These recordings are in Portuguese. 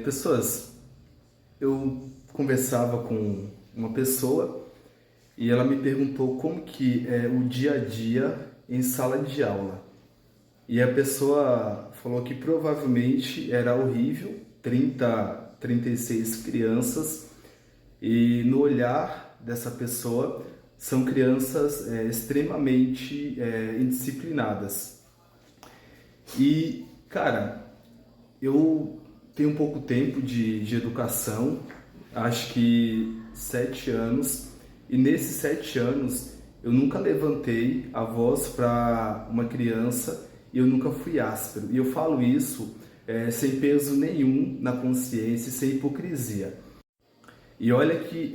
Pessoas, eu conversava com uma pessoa e ela me perguntou como que é o dia a dia em sala de aula. E a pessoa falou que provavelmente era horrível, 36 crianças, e no olhar dessa pessoa são crianças extremamente indisciplinadas. E, cara, eu tenho pouco tempo de educação, acho que 7 anos, e nesses 7 anos eu nunca levantei a voz para uma criança e eu nunca fui áspero. E eu falo isso sem peso nenhum na consciência, sem hipocrisia. E olha que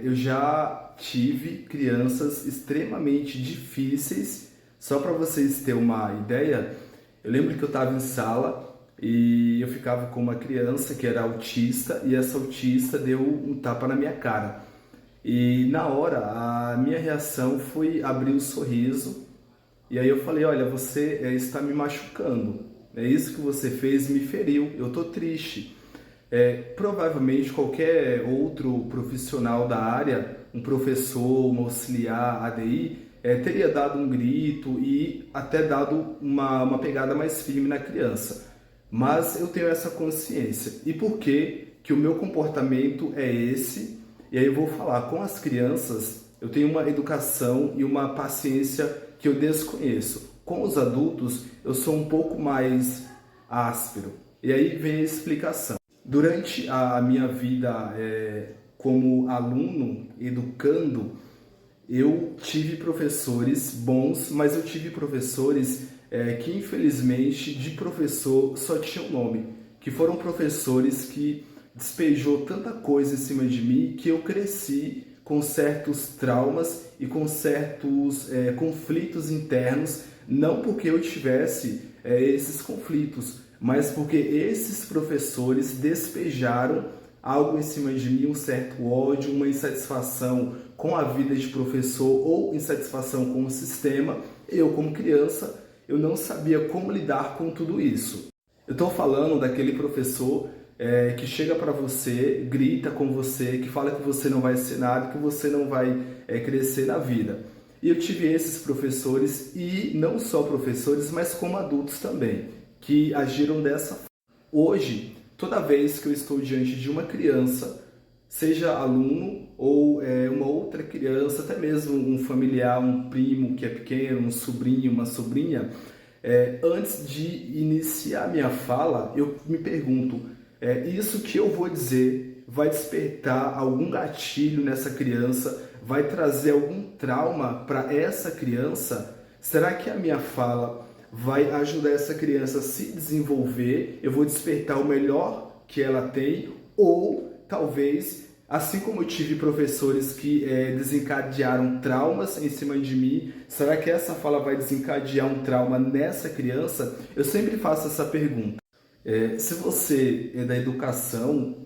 eu já tive crianças extremamente difíceis. Só para vocês terem uma ideia, eu lembro que eu estava em sala e eu ficava com uma criança que era autista e essa autista deu um tapa na minha cara. E na hora a minha reação foi abrir o sorriso e aí eu falei, olha, você está me machucando. É isso que você fez, me feriu. Eu tô triste. Provavelmente qualquer outro profissional da área, um professor, um auxiliar, ADI, teria dado um grito e até dado uma pegada mais firme na criança. Mas eu tenho essa consciência. E por que o meu comportamento é esse? E aí eu vou falar, com as crianças, eu tenho uma educação e uma paciência que eu desconheço. Com os adultos, eu sou um pouco mais áspero. E aí vem a explicação. Durante a minha vida como aluno, educando, eu tive professores bons, mas eu tive professores que infelizmente de professor só tinham nome, que foram professores que despejou tanta coisa em cima de mim que eu cresci com certos traumas e com certos conflitos internos, não porque eu tivesse esses conflitos, mas porque esses professores despejaram algo em cima de mim, um certo ódio, uma insatisfação com a vida de professor ou insatisfação com o sistema. Eu, como criança, eu não sabia como lidar com tudo isso. Eu estou falando daquele professor que chega para você, grita com você, que fala que você não vai ser nada, que você não vai crescer na vida. E eu tive esses professores, e não só professores, mas como adultos também, que agiram dessa forma. Hoje, toda vez que eu estou diante de uma criança, seja aluno ou uma outra criança, até mesmo um familiar, um primo que é pequeno, um sobrinho, uma sobrinha, antes de iniciar minha fala, eu me pergunto, isso que eu vou dizer vai despertar algum gatilho nessa criança, vai trazer algum trauma para essa criança? Será que a minha fala vai ajudar essa criança a se desenvolver? Eu vou despertar o melhor que ela tem? Ou talvez, assim como eu tive professores que desencadearam traumas em cima de mim, será que essa fala vai desencadear um trauma nessa criança? Eu sempre faço essa pergunta. Se você é da educação,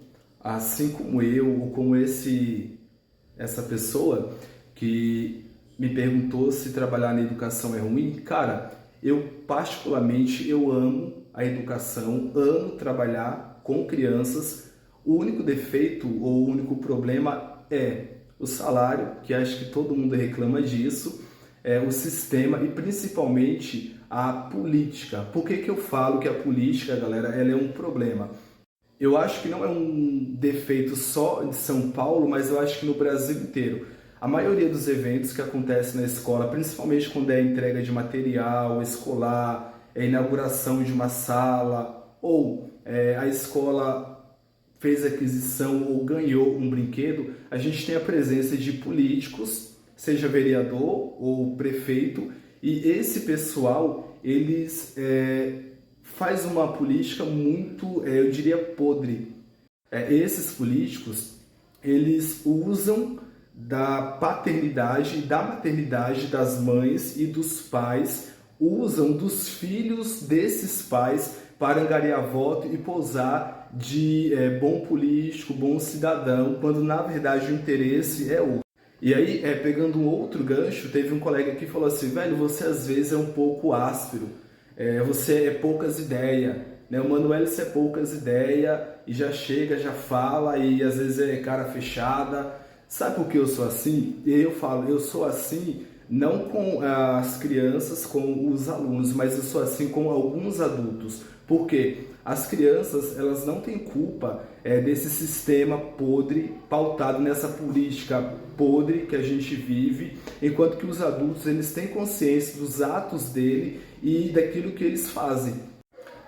assim como eu, ou como essa pessoa que me perguntou se trabalhar na educação é ruim, cara, eu particularmente eu amo a educação, amo trabalhar com crianças. O único defeito ou o único problema é o salário, que acho que todo mundo reclama disso, o sistema e principalmente a política. Por que eu falo que a política, galera, ela é um problema? Eu acho que não é um defeito só de São Paulo, mas eu acho que no Brasil inteiro. A maioria dos eventos que acontecem na escola, principalmente quando é entrega de material escolar, inauguração de uma sala, ou a escola fez aquisição ou ganhou um brinquedo, a gente tem a presença de políticos, seja vereador ou prefeito, e esse pessoal, eles faz uma política muito, eu diria, podre. Esses políticos, eles usam da paternidade, da maternidade das mães e dos pais, usam dos filhos desses pais para angariar voto e posar de bom político, bom cidadão, quando na verdade o interesse é outro. E aí, pegando um outro gancho, teve um colega que falou assim, velho, você às vezes é um pouco áspero, você é poucas ideias, né? O Mano Wellington é poucas ideias e já chega, já fala e às vezes é cara fechada. Sabe por que eu sou assim? E eu falo, eu sou assim não com as crianças, com os alunos, mas eu sou assim com alguns adultos. Por quê? As crianças, elas não têm culpa desse sistema podre, pautado nessa política podre que a gente vive, enquanto que os adultos, eles têm consciência dos atos dele e daquilo que eles fazem.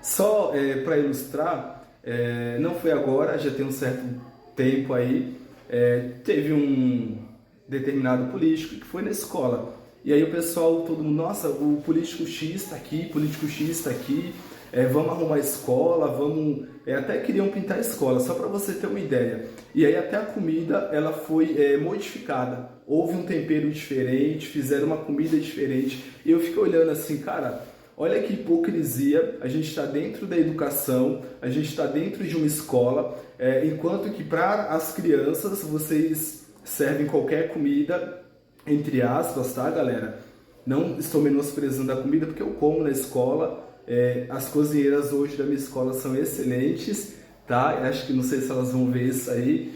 Só para ilustrar, não foi agora, já tem um certo tempo aí, teve um determinado político que foi na escola. E aí o pessoal, todo mundo, nossa, o político X está aqui, político X está aqui, vamos arrumar a escola, vamos... até queriam pintar a escola, só para você ter uma ideia. E aí até a comida, ela foi modificada. Houve um tempero diferente, fizeram uma comida diferente. E eu fico olhando assim, cara, olha que hipocrisia, a gente está dentro da educação, a gente está dentro de uma escola, enquanto que para as crianças vocês servem qualquer comida, entre aspas, tá, galera? Não estou menosprezando a comida porque eu como na escola. As cozinheiras hoje da minha escola são excelentes, tá? Acho que não sei se elas vão ver isso aí.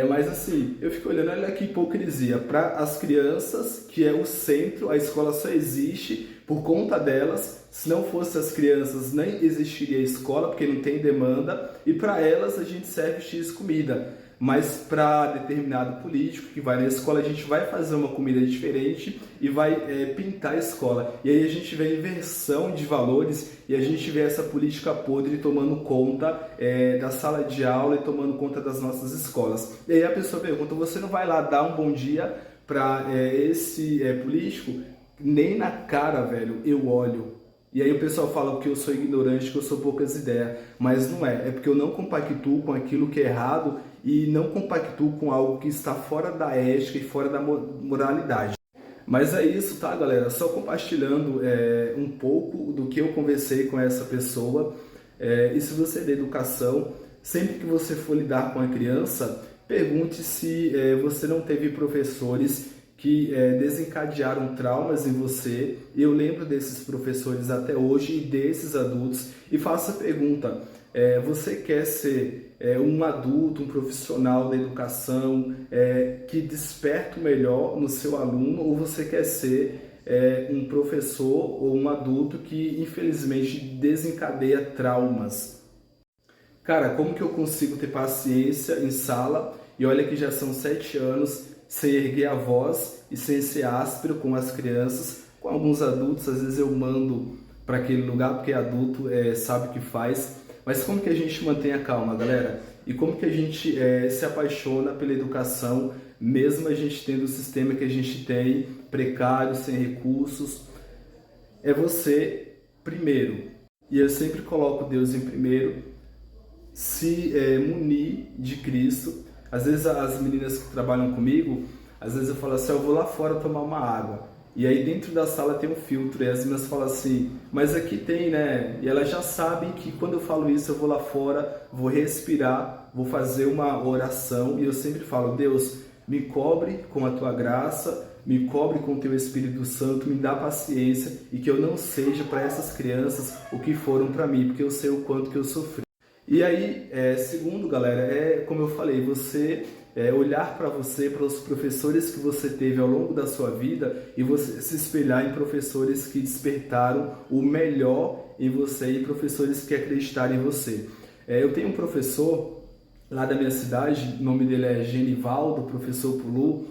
Mas assim, eu fico olhando, olha que hipocrisia. Para as crianças, que é o centro, a escola só existe por conta delas. Se não fosse as crianças, nem existiria a escola, porque não tem demanda. E para elas, a gente serve X comida. Mas para determinado político que vai na escola, a gente vai fazer uma comida diferente e vai pintar a escola. E aí a gente vê a inversão de valores e a gente vê essa política podre tomando conta da sala de aula e tomando conta das nossas escolas. E aí a pessoa pergunta, você não vai lá dar um bom dia para esse político? Nem na cara, velho, eu olho. E aí o pessoal fala que eu sou ignorante, que eu sou poucas ideias, mas não é. É porque eu não compactuo com aquilo que é errado e não compactuo com algo que está fora da ética e fora da moralidade. Mas é isso, tá, galera? Só compartilhando um pouco do que eu conversei com essa pessoa. E se você é da educação, sempre que você for lidar com a criança, pergunte se você não teve professores que desencadearam traumas em você. Eu lembro desses professores até hoje e desses adultos. E faça a pergunta, você quer ser um adulto, um profissional da educação que desperta o melhor no seu aluno, ou você quer ser um professor ou um adulto que infelizmente desencadeia traumas? Cara, como que eu consigo ter paciência em sala? E olha que já são 7 anos sem erguer a voz e sem ser áspero com as crianças. Com alguns adultos, às vezes eu mando para aquele lugar, porque adulto sabe o que faz. Mas como que a gente mantém a calma, galera? E como que a gente se apaixona pela educação, mesmo a gente tendo o sistema que a gente tem, precário, sem recursos? É você primeiro. E eu sempre coloco Deus em primeiro. Se munir de Cristo. Às vezes as meninas que trabalham comigo, às vezes eu falo assim, eu vou lá fora tomar uma água. E aí dentro da sala tem um filtro, e as meninas falam assim, mas aqui tem, né? E elas já sabem que quando eu falo isso, eu vou lá fora, vou respirar, vou fazer uma oração, e eu sempre falo, Deus, me cobre com a tua graça, me cobre com o teu Espírito Santo, me dá paciência, e que eu não seja para essas crianças o que foram para mim, porque eu sei o quanto que eu sofri. E aí, segundo, galera, como eu falei, você olhar para você, para os professores que você teve ao longo da sua vida e você se espelhar em professores que despertaram o melhor em você e professores que acreditaram em você. Eu tenho um professor lá da minha cidade, o nome dele é Genivaldo, professor Pulu,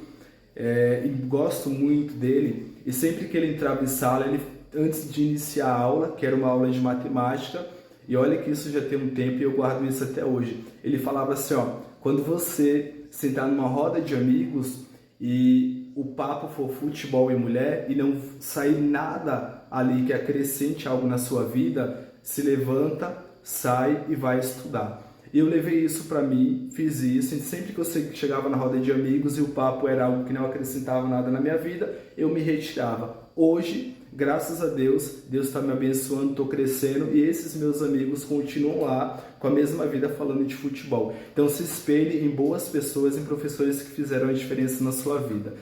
e gosto muito dele. E sempre que ele entrava em sala, ele, antes de iniciar a aula, que era uma aula de matemática, e olha que isso já tem um tempo e eu guardo isso até hoje. Ele falava assim, ó, quando você sentar numa roda de amigos e o papo for futebol e mulher e não sair nada ali que acrescente algo na sua vida, se levanta, sai e vai estudar. E eu levei isso para mim, fiz isso, e sempre que eu chegava na roda de amigos e o papo era algo que não acrescentava nada na minha vida, eu me retirava. Hoje, graças a Deus, Deus está me abençoando, estou crescendo e esses meus amigos continuam lá com a mesma vida falando de futebol. Então se espelhe em boas pessoas, em professores que fizeram a diferença na sua vida.